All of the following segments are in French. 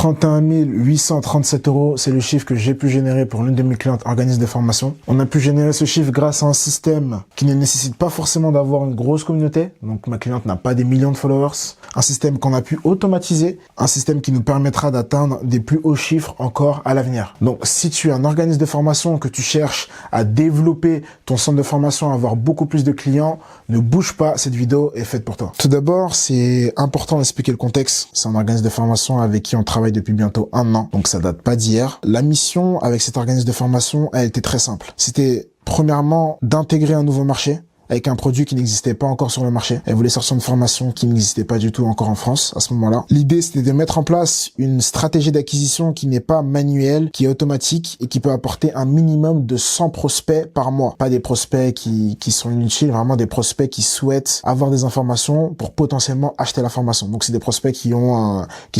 31 837 €, c'est le chiffre que j'ai pu générer pour l'une de mes clientes organismes de formation. On a pu générer ce chiffre grâce à un système qui ne nécessite pas forcément d'avoir une grosse communauté. Donc ma cliente n'a pas des millions de followers. Un système qu'on a pu automatiser, un système qui nous permettra d'atteindre des plus hauts chiffres encore à l'avenir. Donc si tu es un organisme de formation, que tu cherches à développer ton centre de formation, à avoir beaucoup plus de clients, ne bouge pas, cette vidéo est faite pour toi. Tout d'abord, c'est important d'expliquer le contexte. C'est un organisme de formation avec qui on travaille depuis bientôt 1 an, donc ça date pas d'hier. La mission avec cet organisme de formation a été très simple. C'était premièrement d'intégrer un nouveau marché avec un produit qui n'existait pas encore sur le marché. Elle voulait sortir une formation qui n'existait pas du tout encore en France à ce moment-là. L'idée, c'était de mettre en place une stratégie d'acquisition qui n'est pas manuelle, qui est automatique et qui peut apporter un minimum de 100 prospects par mois. Pas des prospects qui sont inutiles, vraiment des prospects qui souhaitent avoir des informations pour potentiellement acheter la formation. Donc c'est des prospects qui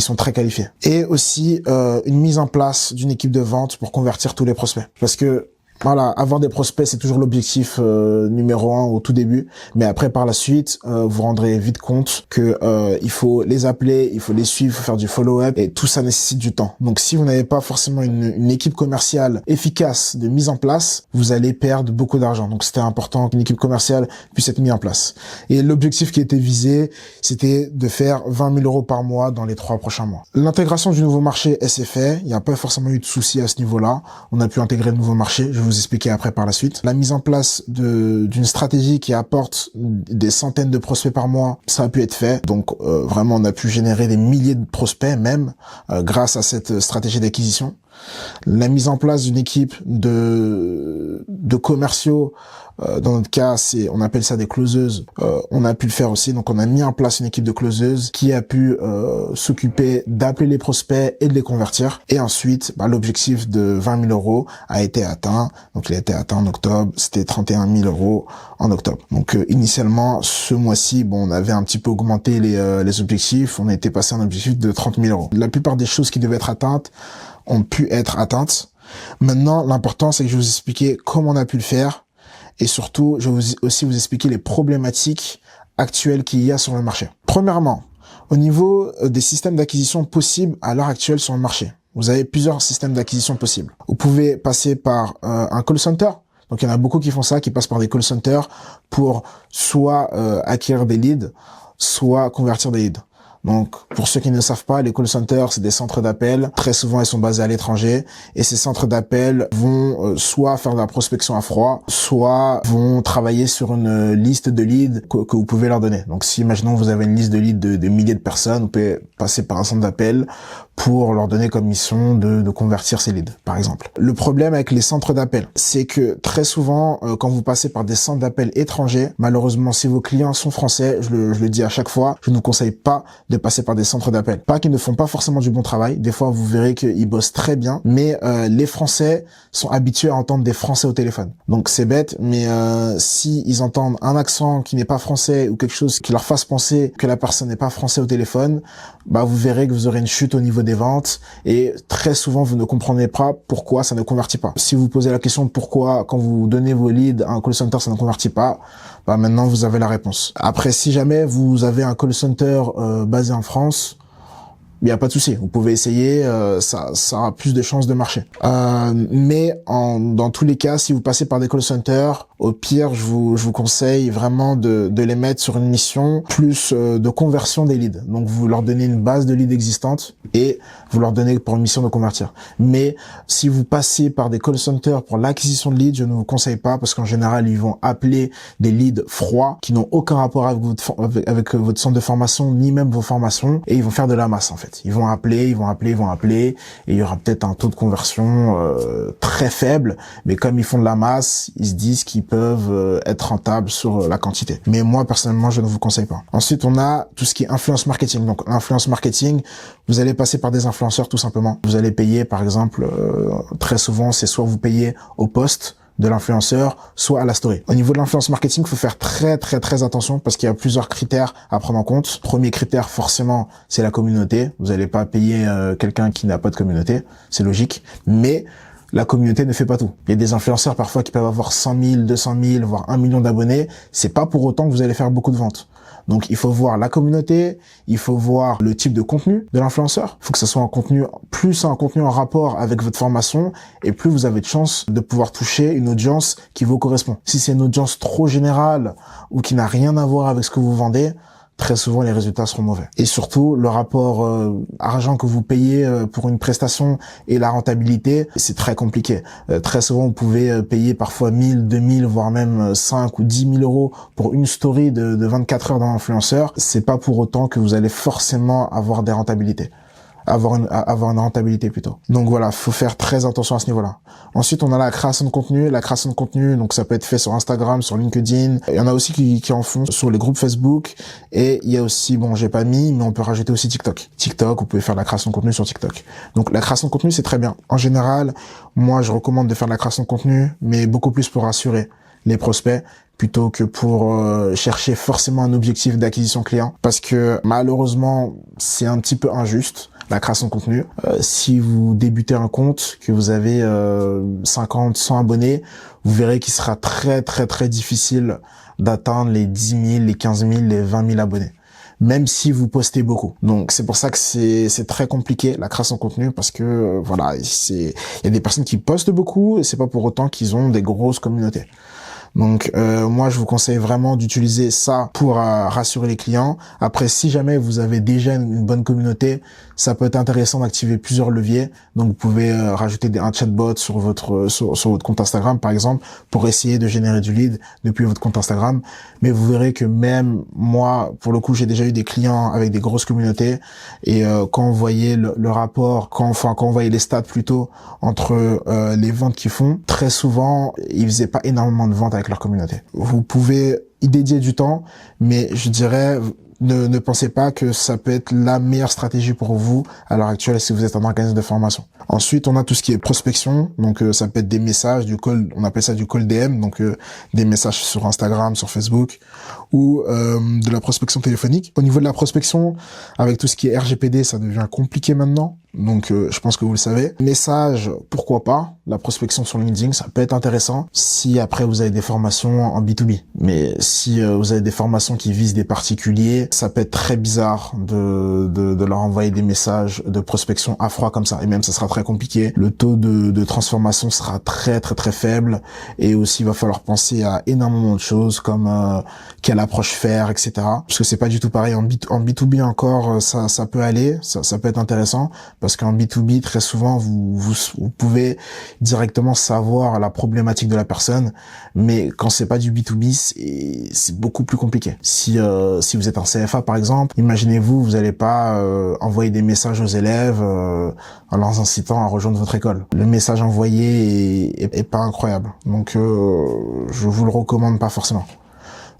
sont très qualifiés. Et aussi une mise en place d'une équipe de vente pour convertir tous les prospects. Parce que voilà, avoir des prospects, c'est toujours l'objectif numéro 1 au tout début. Mais après, par la suite, vous rendrez vite compte que il faut les appeler, il faut les suivre, il faut faire du follow-up et tout ça nécessite du temps. Donc, si vous n'avez pas forcément une équipe commerciale efficace de mise en place, vous allez perdre beaucoup d'argent. Donc, c'était important qu'une équipe commerciale puisse être mise en place. Et l'objectif qui était visé, c'était de faire 20 000 € par mois dans les 3 prochains mois. L'intégration du nouveau marché, elle s'est faite. Il n'y a pas forcément eu de soucis à ce niveau-là. On a pu intégrer le nouveau marché. Je vais vous expliquer après par la suite. La mise en place d'une stratégie qui apporte des centaines de prospects par mois, ça a pu être fait. Donc vraiment, on a pu générer des milliers de prospects même grâce à cette stratégie d'acquisition. La mise en place d'une équipe de commerciaux, dans notre cas, on appelle ça des closeuses. On a pu le faire aussi. Donc, on a mis en place une équipe de closeuses qui a pu s'occuper d'appeler les prospects et de les convertir. Et ensuite, l'objectif de 20 000 € a été atteint. Donc, il a été atteint en octobre. C'était 31 000 € en octobre. Donc, initialement, ce mois-ci, on avait un petit peu augmenté les objectifs. On était passé à un objectif de 30 000 €. La plupart des choses qui devaient être atteintes ont pu être atteintes. Maintenant, l'important, c'est que je vais vous expliquer comment on a pu le faire. Et surtout, je vais aussi vous expliquer les problématiques actuelles qu'il y a sur le marché. Premièrement, au niveau des systèmes d'acquisition possibles à l'heure actuelle sur le marché, vous avez plusieurs systèmes d'acquisition possibles. Vous pouvez passer par un call center. Donc, il y en a beaucoup qui font ça, qui passent par des call centers pour soit acquérir des leads, soit convertir des leads. Donc, pour ceux qui ne le savent pas, les call centers, c'est des centres d'appel. Très souvent, ils sont basés à l'étranger. Et ces centres d'appel vont soit faire de la prospection à froid, soit vont travailler sur une liste de leads que vous pouvez leur donner. Donc, si, imaginons, vous avez une liste de leads de milliers de personnes, vous pouvez passer par un centre d'appel pour leur donner comme mission de convertir ces leads, par exemple. Le problème avec les centres d'appel, c'est que très souvent, quand vous passez par des centres d'appel étrangers, malheureusement, si vos clients sont français, je le dis à chaque fois, je ne vous conseille pas de passer par des centres d'appel. Pas qu'ils ne font pas forcément du bon travail. Des fois, vous verrez qu'ils bossent très bien, mais les Français sont habitués à entendre des Français au téléphone. Donc, c'est bête, mais si ils entendent un accent qui n'est pas français ou quelque chose qui leur fasse penser que la personne n'est pas français au téléphone, vous verrez que vous aurez une chute au niveau des ventes et très souvent vous ne comprenez pas pourquoi ça ne convertit pas. Si vous posez la question de pourquoi quand vous donnez vos leads à un call center ça ne convertit pas, maintenant vous avez la réponse. Après, si jamais vous avez un call center basé en France, il n'y a pas de souci, vous pouvez essayer, ça a plus de chances de marcher. Mais dans tous les cas, si vous passez par des call centers, au pire, je vous conseille vraiment de les mettre sur une mission plus de conversion des leads. Donc, vous leur donnez une base de leads existante et vous leur donnez pour une mission de convertir. Mais si vous passez par des call centers pour l'acquisition de leads, je ne vous conseille pas parce qu'en général, ils vont appeler des leads froids qui n'ont aucun rapport avec votre centre de formation ni même vos formations et ils vont faire de la masse en fait. Ils vont appeler et il y aura peut-être un taux de conversion très faible, mais comme ils font de la masse, ils se disent qu'ils peuvent être rentables sur la quantité. Mais moi, personnellement, je ne vous conseille pas. Ensuite, on a tout ce qui est influence marketing. Donc, influence marketing, vous allez passer par des influenceurs tout simplement. Vous allez payer, par exemple, très souvent, c'est soit vous payez au poste de l'influenceur, soit à la story. Au niveau de l'influence marketing, il faut faire très attention parce qu'il y a plusieurs critères à prendre en compte. Premier critère, forcément, c'est la communauté. Vous n'allez pas payer quelqu'un qui n'a pas de communauté, c'est logique. Mais la communauté ne fait pas tout. Il y a des influenceurs parfois qui peuvent avoir 100 000, 200 000, voire 1 million d'abonnés. C'est pas pour autant que vous allez faire beaucoup de ventes. Donc, il faut voir la communauté, il faut voir le type de contenu de l'influenceur. Il faut que ce soit un contenu, plus un contenu en rapport avec votre formation, et plus vous avez de chances de pouvoir toucher une audience qui vous correspond. Si c'est une audience trop générale ou qui n'a rien à voir avec ce que vous vendez, très souvent les résultats seront mauvais. Et surtout, le rapport argent que vous payez pour une prestation et la rentabilité, c'est très compliqué. Très souvent, vous pouvez payer parfois 1000, 2000, voire même 5 ou 10 000 euros pour une story de 24 heures d'un influenceur. C'est pas pour autant que vous allez forcément avoir des rentabilités. Avoir une rentabilité plutôt. Donc voilà, faut faire très attention à ce niveau-là. Ensuite, on a la création de contenu. La création de contenu, donc ça peut être fait sur Instagram, sur LinkedIn. Il y en a aussi qui en font sur les groupes Facebook. Et il y a aussi, bon, j'ai pas mis, mais on peut rajouter aussi TikTok. TikTok, vous pouvez faire de la création de contenu sur TikTok. Donc la création de contenu, c'est très bien. En général, moi, je recommande de faire de la création de contenu, mais beaucoup plus pour rassurer les prospects plutôt que pour chercher forcément un objectif d'acquisition client, parce que malheureusement, c'est un petit peu injuste. La création de contenu. Si vous débutez un compte, que vous avez 50, 100 abonnés, vous verrez qu'il sera très très très difficile d'atteindre les 10 000, les 15 000, les 20 000 abonnés. Même si vous postez beaucoup. Donc c'est pour ça que c'est très compliqué la création de contenu, parce que voilà, il y a des personnes qui postent beaucoup et c'est pas pour autant qu'ils ont des grosses communautés. Donc moi je vous conseille vraiment d'utiliser ça pour rassurer les clients. Après, si jamais vous avez déjà une bonne communauté, ça peut être intéressant d'activer plusieurs leviers. Donc vous pouvez rajouter un chatbot sur votre compte Instagram par exemple, pour essayer de générer du lead depuis votre compte Instagram. Mais vous verrez que même moi, pour le coup, j'ai déjà eu des clients avec des grosses communautés, et quand on voyait le rapport, quand on voyait les stats plutôt entre les ventes qu'ils font, très souvent ils faisaient pas énormément de ventes avec leur communauté. Vous pouvez y dédier du temps, mais je dirais, ne pensez pas que ça peut être la meilleure stratégie pour vous à l'heure actuelle si vous êtes un organisme de formation. Ensuite, on a tout ce qui est prospection. Donc, ça peut être des messages, du call, on appelle ça du call DM, donc des messages sur Instagram, sur Facebook, ou de la prospection téléphonique. Au niveau de la prospection, avec tout ce qui est RGPD, ça devient compliqué maintenant. Donc, je pense que vous le savez. Message, pourquoi pas. La prospection sur LinkedIn, ça peut être intéressant si après vous avez des formations en B2B. Mais si vous avez des formations qui visent des particuliers, ça peut être très bizarre de leur envoyer des messages de prospection à froid comme ça. Et même, ça sera très compliqué. Le taux de transformation sera très très très faible. Et aussi, il va falloir penser à énormément de choses comme quelle approche faire, etc. Parce que c'est pas du tout pareil. En B2B encore, ça peut aller, ça peut être intéressant. Parce qu'en B2B, très souvent, vous pouvez directement savoir la problématique de la personne, mais quand c'est pas du B2B, c'est beaucoup plus compliqué. Si vous êtes un CFA par exemple, imaginez-vous, vous n'allez pas envoyer des messages aux élèves en leur incitant à rejoindre votre école. Le message envoyé est pas incroyable, donc je vous le recommande pas forcément.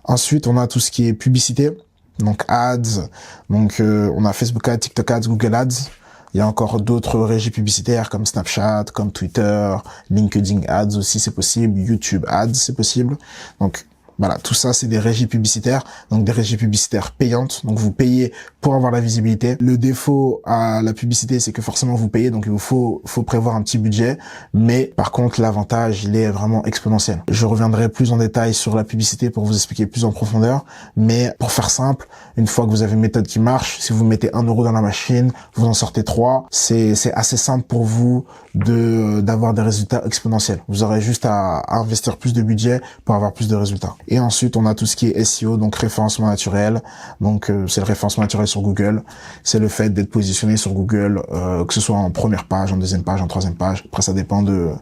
Ensuite, on a tout ce qui est publicité, donc ads, donc on a Facebook Ads, TikTok Ads, Google Ads. Il y a encore d'autres régies publicitaires comme Snapchat, comme Twitter, LinkedIn Ads aussi c'est possible, YouTube Ads c'est possible. Donc voilà, tout ça c'est des régies publicitaires, donc des régies publicitaires payantes. Donc vous payez pour avoir la visibilité. Le défaut à la publicité, c'est que forcément vous payez, donc il vous faut prévoir un petit budget. Mais par contre, l'avantage, il est vraiment exponentiel. Je reviendrai plus en détail sur la publicité pour vous expliquer plus en profondeur. Mais pour faire simple, une fois que vous avez une méthode qui marche, si vous mettez 1 euro dans la machine, vous en sortez 3. C'est assez simple pour vous d'avoir des résultats exponentiels. Vous aurez juste à investir plus de budget pour avoir plus de résultats. Et ensuite, on a tout ce qui est SEO, donc référencement naturel. Donc, c'est le référencement naturel sur Google. C'est le fait d'être positionné sur Google, que ce soit en première page, en deuxième page, en troisième page. Après, ça dépend de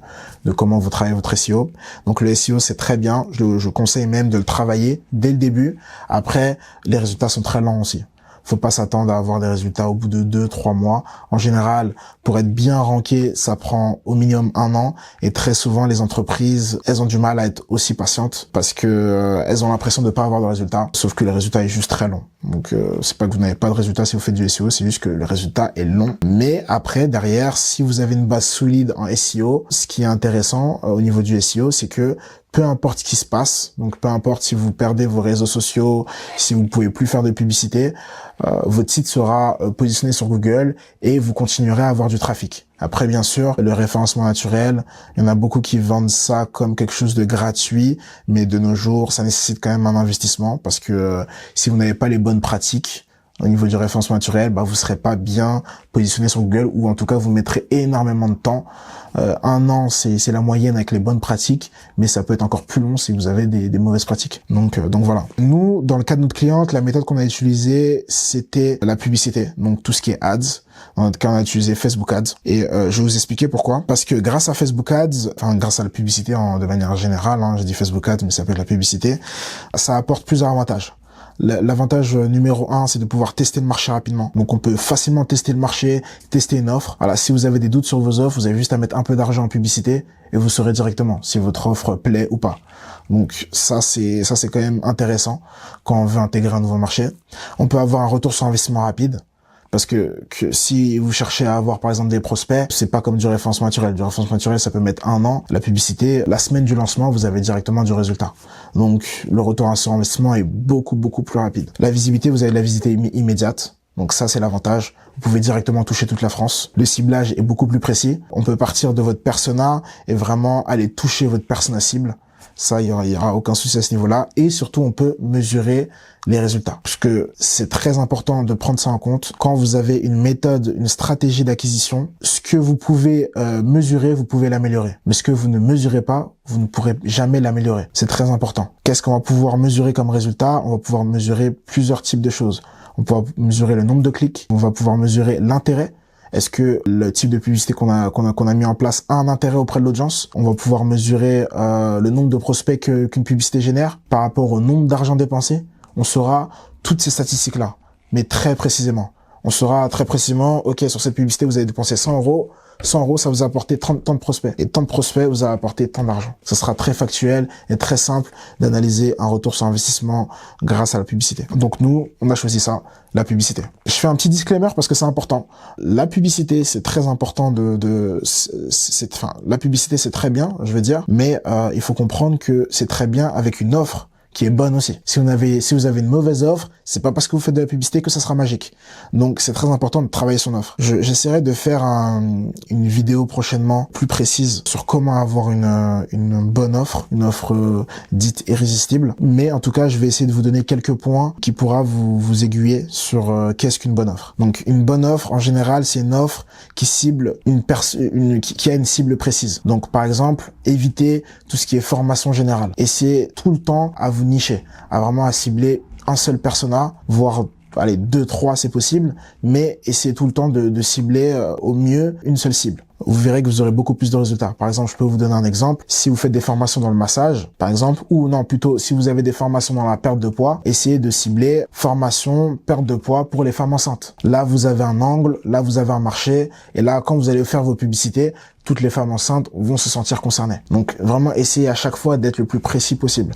comment vous travaillez votre SEO. Donc, le SEO, c'est très bien. Je conseille même de le travailler dès le début. Après, les résultats sont très lents aussi. Faut pas s'attendre à avoir des résultats au bout de 2-3 mois. En général, pour être bien ranké, ça prend au minimum 1 an. Et très souvent, les entreprises, elles ont du mal à être aussi patientes parce que elles ont l'impression de pas avoir de résultats. Sauf que le résultat est juste très long. Donc, c'est pas que vous n'avez pas de résultat si vous faites du SEO, c'est juste que le résultat est long. Mais après, derrière, si vous avez une base solide en SEO, ce qui est intéressant au niveau du SEO, c'est que peu importe ce qui se passe, donc peu importe si vous perdez vos réseaux sociaux, si vous pouvez plus faire de publicité, votre site sera positionné sur Google et vous continuerez à avoir du trafic. Après, bien sûr, le référencement naturel, il y en a beaucoup qui vendent ça comme quelque chose de gratuit, mais de nos jours, ça nécessite quand même un investissement parce que si vous n'avez pas les bonnes pratiques au niveau du référencement naturel, vous serez pas bien positionné sur Google, ou en tout cas vous mettrez énormément de temps. 1 an, c'est la moyenne avec les bonnes pratiques, mais ça peut être encore plus long si vous avez des mauvaises pratiques. Donc voilà. Nous, dans le cas de notre cliente, la méthode qu'on a utilisée, c'était la publicité, donc tout ce qui est ads. Dans notre cas, on a utilisé Facebook Ads. Et je vais vous expliquer pourquoi. Parce que grâce à Facebook Ads, enfin grâce à la publicité de manière générale, j'ai dit Facebook Ads, mais ça peut être la publicité, ça apporte plusieurs avantages. L'avantage numéro 1, c'est de pouvoir tester le marché rapidement. Donc on peut facilement tester le marché, tester une offre. Voilà, si vous avez des doutes sur vos offres, vous avez juste à mettre un peu d'argent en publicité et vous saurez directement si votre offre plaît ou pas. Donc ça c'est quand même intéressant quand on veut intégrer un nouveau marché. On peut avoir un retour sur investissement rapide. Parce que si vous cherchez à avoir par exemple des prospects, c'est pas comme du référencement naturel. Du référencement naturel, ça peut mettre 1 an. La publicité, la semaine du lancement, vous avez directement du résultat. Donc le retour sur investissement est beaucoup plus rapide. La visibilité, vous avez de la visibilité immédiate. Donc ça, c'est l'avantage. Vous pouvez directement toucher toute la France. Le ciblage est beaucoup plus précis. On peut partir de votre persona et vraiment aller toucher votre persona cible. Ça, il y aura aucun souci à ce niveau-là. Et surtout, on peut mesurer les résultats. Parce que c'est très important de prendre ça en compte. Quand vous avez une méthode, une stratégie d'acquisition, ce que vous pouvez mesurer, vous pouvez l'améliorer. Mais ce que vous ne mesurez pas, vous ne pourrez jamais l'améliorer. C'est très important. Qu'est-ce qu'on va pouvoir mesurer comme résultat? On va pouvoir mesurer plusieurs types de choses. On va pouvoir mesurer le nombre de clics. On va pouvoir mesurer l'intérêt. Est-ce que le type de publicité qu'on a mis en place a un intérêt auprès de l'audience? On va pouvoir mesurer le nombre de prospects qu'une publicité génère par rapport au nombre d'argent dépensé. On saura toutes ces statistiques-là, mais très précisément. On saura très précisément, ok, sur cette publicité, vous avez dépensé 100 euros. 100 euros, ça vous a apporté tant de prospects. Et tant de prospects vous a apporté tant d'argent. Ça sera très factuel et très simple d'analyser un retour sur investissement grâce à la publicité. Donc nous, on a choisi ça, la publicité. Je fais un petit disclaimer parce que c'est important. La publicité, c'est très important la publicité, c'est très bien, je veux dire, mais il faut comprendre que c'est très bien avec une offre qui est bonne aussi. Si vous avez une mauvaise offre, c'est pas parce que vous faites de la publicité que ça sera magique. Donc c'est très important de travailler son offre. J'essaierai de faire une vidéo prochainement plus précise sur comment avoir une bonne offre, une offre dite irrésistible. Mais en tout cas, je vais essayer de vous donner quelques points qui pourra vous aiguiller sur qu'est-ce qu'une bonne offre. Donc une bonne offre, en général, c'est une offre qui cible qui a une cible précise. Donc par exemple, évitez tout ce qui est formation générale. Essayez tout le temps à vous nicher, à cibler un seul persona, voire 2, 3 c'est possible, mais essayez tout le temps de cibler au mieux une seule cible. Vous verrez que vous aurez beaucoup plus de résultats. Par exemple, je peux vous donner un exemple. Si vous faites des formations dans le massage, par exemple, ou non, plutôt, si vous avez des formations dans la perte de poids, essayez de cibler formation, perte de poids pour les femmes enceintes. Là, vous avez un angle, là, vous avez un marché, et là, quand vous allez faire vos publicités, toutes les femmes enceintes vont se sentir concernées. Donc, vraiment, essayez à chaque fois d'être le plus précis possible.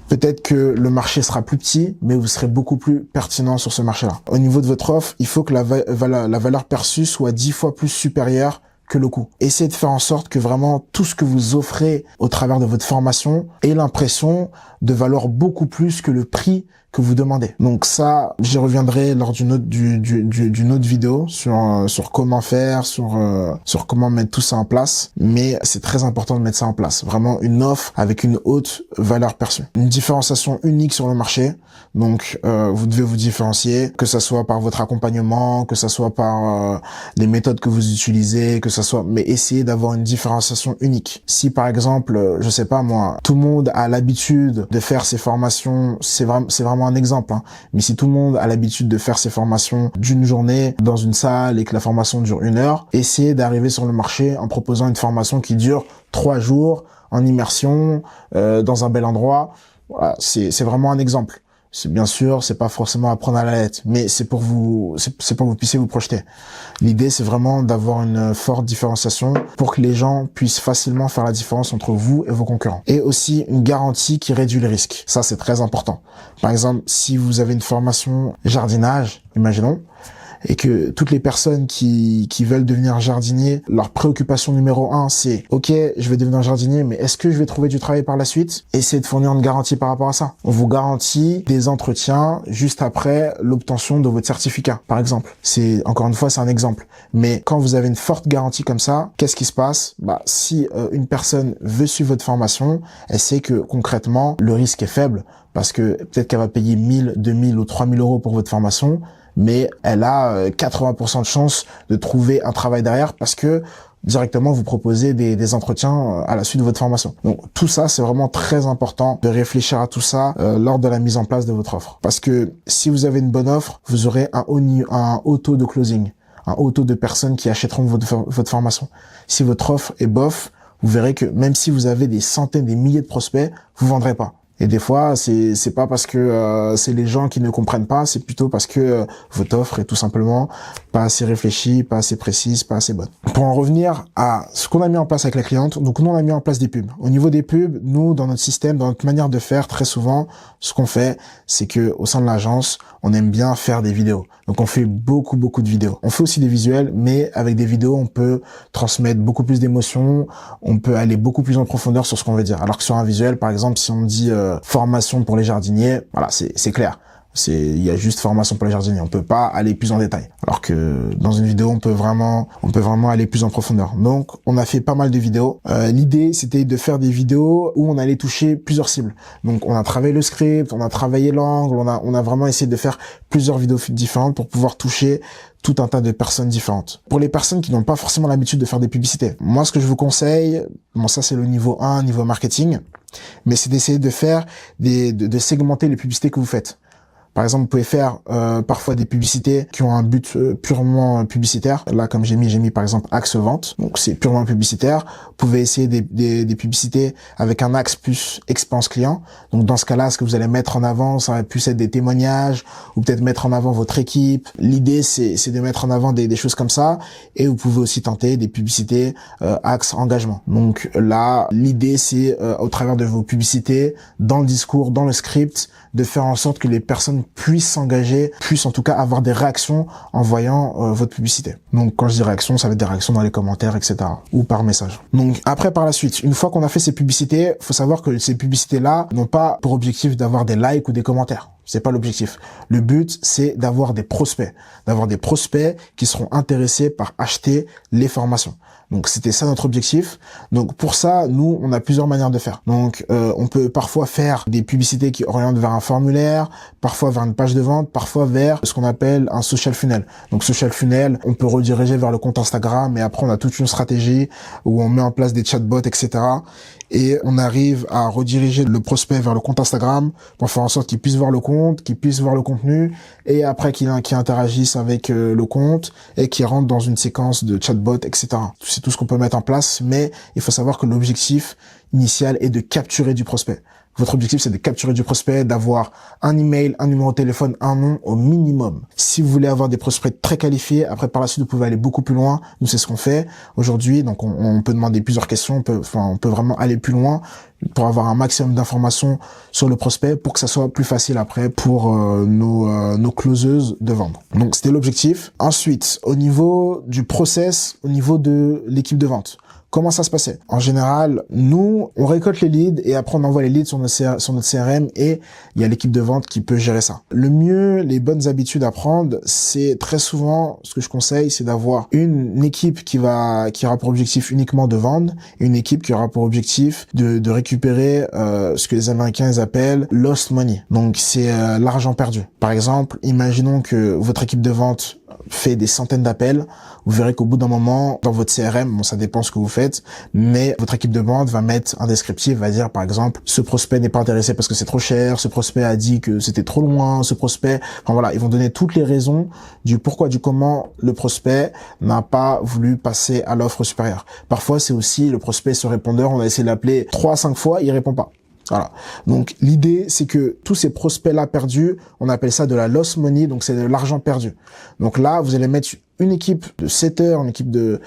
Peut-être que le marché sera plus petit, mais vous serez beaucoup plus pertinent sur ce marché-là. Au niveau de votre offre, il faut que la valeur perçue soit 10 fois plus supérieure que le coût. Essayez de faire en sorte que vraiment tout ce que vous offrez au travers de votre formation ait l'impression de valoir beaucoup plus que le prix que vous demandez. Donc ça, j'y reviendrai lors d'une autre vidéo sur comment faire, sur comment mettre tout ça en place. Mais c'est très important de mettre ça en place. Vraiment une offre avec une haute valeur perçue. Une différenciation unique sur le marché. Donc vous devez vous différencier, que ça soit par votre accompagnement, que ça soit par les méthodes que vous utilisez, mais essayez d'avoir une différenciation unique. Si par exemple, je sais pas moi, tout le monde a l'habitude de faire ses formations, c'est vraiment un exemple, mais si tout le monde a l'habitude de faire ses formations d'une journée dans une salle et que la formation dure 1 heure, essayez d'arriver sur le marché en proposant une formation qui dure 3 jours en immersion dans un bel endroit. Voilà, c'est vraiment un exemple. C'est bien sûr, c'est pas forcément à prendre à la lettre, mais c'est pour que vous puissiez vous projeter. L'idée, c'est vraiment d'avoir une forte différenciation pour que les gens puissent facilement faire la différence entre vous et vos concurrents. Et aussi une garantie qui réduit le risque. Ça, c'est très important. Par exemple, si vous avez une formation jardinage, imaginons, et que toutes les personnes qui veulent devenir jardinier, leur préoccupation numéro 1, c'est ok, je vais devenir jardinier, mais est-ce que je vais trouver du travail par la suite? Essayez de fournir une garantie par rapport à ça. On vous garantit des entretiens juste après l'obtention de votre certificat, par exemple. C'est encore une fois, c'est un exemple. Mais quand vous avez une forte garantie comme ça, qu'est-ce qui se passe? Si une personne veut suivre votre formation, elle sait que concrètement le risque est faible parce que peut-être qu'elle va payer 1000, 2000 ou 3000 euros pour votre formation, mais elle a 80% de chance de trouver un travail derrière parce que directement vous proposez des entretiens à la suite de votre formation. Donc tout ça, c'est vraiment très important de réfléchir à tout ça lors de la mise en place de votre offre. Parce que si vous avez une bonne offre, vous aurez un haut taux de closing, un haut taux de personnes qui achèteront votre formation. Si votre offre est bof, vous verrez que même si vous avez des centaines, des milliers de prospects, vous vendrez pas. Et des fois, c'est pas parce que c'est les gens qui ne comprennent pas, c'est plutôt parce que votre offre est tout simplement pas assez réfléchie, pas assez précise, pas assez bonne. Pour en revenir à ce qu'on a mis en place avec la cliente, donc nous on a mis en place des pubs. Au niveau des pubs, nous dans notre système, dans notre manière de faire, très souvent, ce qu'on fait, c'est que au sein de l'agence, on aime bien faire des vidéos. Donc on fait beaucoup de vidéos. On fait aussi des visuels, mais avec des vidéos, on peut transmettre beaucoup plus d'émotions, on peut aller beaucoup plus en profondeur sur ce qu'on veut dire. Alors que sur un visuel, par exemple, si on dit formation pour les jardiniers, voilà, c'est clair. Il y a juste formation pour les jardiniers. On peut pas aller plus en détail. Alors que dans une vidéo, on peut vraiment aller plus en profondeur. Donc, on a fait pas mal de vidéos. L'idée, c'était de faire des vidéos où on allait toucher plusieurs cibles. Donc, on a travaillé le script, on a travaillé l'angle, on a vraiment essayé de faire plusieurs vidéos différentes pour pouvoir toucher tout un tas de personnes différentes. Pour les personnes qui n'ont pas forcément l'habitude de faire des publicités, moi, ce que je vous conseille, bon, ça, c'est le niveau 1, niveau marketing, mais c'est d'essayer de faire de segmenter les publicités que vous faites. Par exemple, vous pouvez faire parfois des publicités qui ont un but purement publicitaire. Là, comme j'ai mis par exemple axe vente, donc c'est purement publicitaire. Vous pouvez essayer des publicités avec un axe plus expérience client. Donc dans ce cas-là, ce que vous allez mettre en avant, ça va plus être des témoignages ou peut-être mettre en avant votre équipe. L'idée, c'est de mettre en avant des choses comme ça. Et vous pouvez aussi tenter des publicités axe engagement. Donc là, l'idée, c'est au travers de vos publicités, dans le discours, dans le script, de faire en sorte que les personnes puissent s'engager, puissent en tout cas avoir des réactions en voyant votre publicité. Donc quand je dis réactions, ça va être des réactions dans les commentaires, etc. ou par message. Donc après, par la suite, une fois qu'on a fait ces publicités, faut savoir que ces publicités-là n'ont pas pour objectif d'avoir des likes ou des commentaires. C'est pas l'objectif. Le but, c'est d'avoir des prospects qui seront intéressés par acheter les formations. Donc c'était ça notre objectif. Donc pour ça, nous, on a plusieurs manières de faire. Donc on peut parfois faire des publicités qui orientent vers un formulaire, parfois vers une page de vente, parfois vers ce qu'on appelle un social funnel. Donc social funnel, on peut rediriger vers le compte Instagram, mais après on a toute une stratégie où on met en place des chatbots, etc. Et on arrive à rediriger le prospect vers le compte Instagram pour faire en sorte qu'il puisse voir le compte, qu'il puisse voir le contenu, et après qu'il interagisse avec le compte et qu'il rentre dans une séquence de chatbot, etc. C'est tout ce qu'on peut mettre en place, mais il faut savoir que l'objectif initial est de capturer du prospect. Votre objectif, c'est de capturer du prospect, d'avoir un email, un numéro de téléphone, un nom au minimum. Si vous voulez avoir des prospects très qualifiés, après par la suite, vous pouvez aller beaucoup plus loin. Nous, c'est ce qu'on fait aujourd'hui. Donc, on peut demander plusieurs questions. On peut vraiment aller plus loin pour avoir un maximum d'informations sur le prospect pour que ça soit plus facile après pour nos closeuses de vendre. Donc, c'était l'objectif. Ensuite, au niveau du process, au niveau de l'équipe de vente. Comment ça se passait? En général, nous, on récolte les leads et après on envoie les leads sur notre CRM et il y a l'équipe de vente qui peut gérer ça. Le mieux, les bonnes habitudes à prendre, c'est très souvent, ce que je conseille, c'est d'avoir une équipe qui aura pour objectif uniquement de vendre, et une équipe qui aura pour objectif de récupérer ce que les Américains ils appellent lost money. Donc c'est l'argent perdu. Par exemple, imaginons que votre équipe de vente fait des centaines d'appels, vous verrez qu'au bout d'un moment, dans votre CRM, bon, ça dépend ce que vous faites, mais votre équipe de vente va mettre un descriptif, va dire, par exemple, ce prospect n'est pas intéressé parce que c'est trop cher, ce prospect a dit que c'était trop loin, ce prospect, enfin voilà, ils vont donner toutes les raisons du pourquoi, du comment le prospect n'a pas voulu passer à l'offre supérieure. Parfois, c'est aussi le prospect ce répondeur, on a essayé de l'appeler 3 à 5 fois, il répond pas. Voilà. Donc l'idée, c'est que tous ces prospects-là perdus, on appelle ça de la lost money, donc c'est de l'argent perdu. Donc là, vous allez mettre une équipe de setters, une équipe de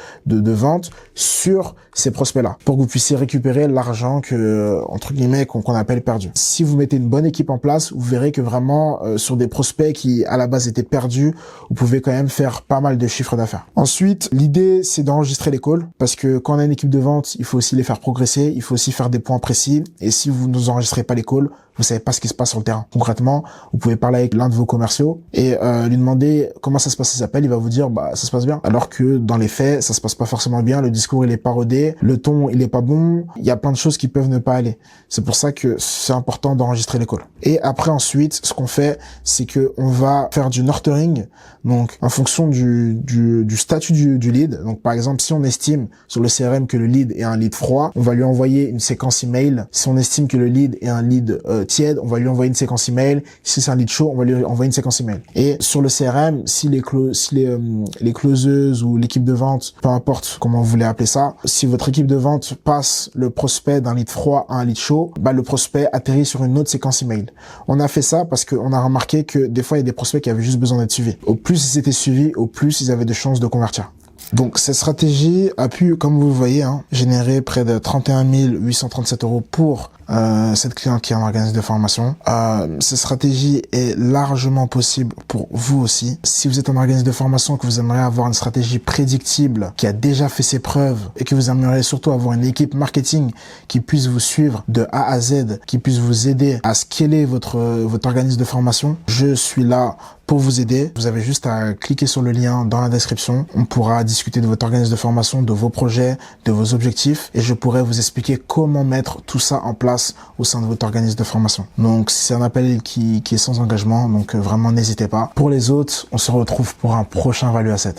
vente sur ces prospects-là pour que vous puissiez récupérer l'argent que, entre guillemets, qu'on appelle perdu. Si vous mettez une bonne équipe en place, vous verrez que vraiment, sur des prospects qui, à la base, étaient perdus, vous pouvez quand même faire pas mal de chiffres d'affaires. Ensuite, l'idée, c'est d'enregistrer les calls parce que quand on a une équipe de vente, il faut aussi les faire progresser, il faut aussi faire des points précis et si vous ne enregistrez pas les calls, vous savez pas ce qui se passe sur le terrain. Concrètement, vous pouvez parler avec l'un de vos commerciaux et lui demander comment ça se passe, il s'appelle, il va vous dire bah ça se passe bien. Alors que dans les faits, ça se passe pas forcément bien, le discours il est pas rodé, le ton il est pas bon, il y a plein de choses qui peuvent ne pas aller. C'est pour ça que c'est important d'enregistrer les calls. Et après ensuite, ce qu'on fait, c'est que on va faire du nurturing, donc en fonction du statut du lead. Donc par exemple, si on estime sur le CRM que le lead est un lead froid, on va lui envoyer une séquence email. Si on estime que le lead est un lead tiède, on va lui envoyer une séquence email. Si c'est un lead chaud, on va lui envoyer une séquence email. Et sur le CRM, si les closeuses ou l'équipe de vente, peu importe comment vous voulez appeler ça, si votre équipe de vente passe le prospect d'un lead froid à un lead chaud, bah le prospect atterrit sur une autre séquence email. On a fait ça parce qu'on a remarqué que des fois il y a des prospects qui avaient juste besoin d'être suivis. Au plus ils étaient suivis, au plus ils avaient de chances de convertir. Donc cette stratégie a pu, comme vous le voyez, générer près de 31 837 € pour cette cliente qui est en organisme de formation. Cette stratégie est largement possible pour vous aussi. Si vous êtes en organisme de formation, que vous aimeriez avoir une stratégie prédictible, qui a déjà fait ses preuves, et que vous aimeriez surtout avoir une équipe marketing qui puisse vous suivre de A à Z, qui puisse vous aider à scaler votre organisme de formation, je suis là pour vous aider. Vous avez juste à cliquer sur le lien dans la description. On pourra discuter de votre organisme de formation, de vos projets, de vos objectifs, et je pourrai vous expliquer comment mettre tout ça en place au sein de votre organisme de formation. Donc c'est un appel qui est sans engagement, donc vraiment n'hésitez pas. Pour les autres, on se retrouve pour un prochain Value Asset.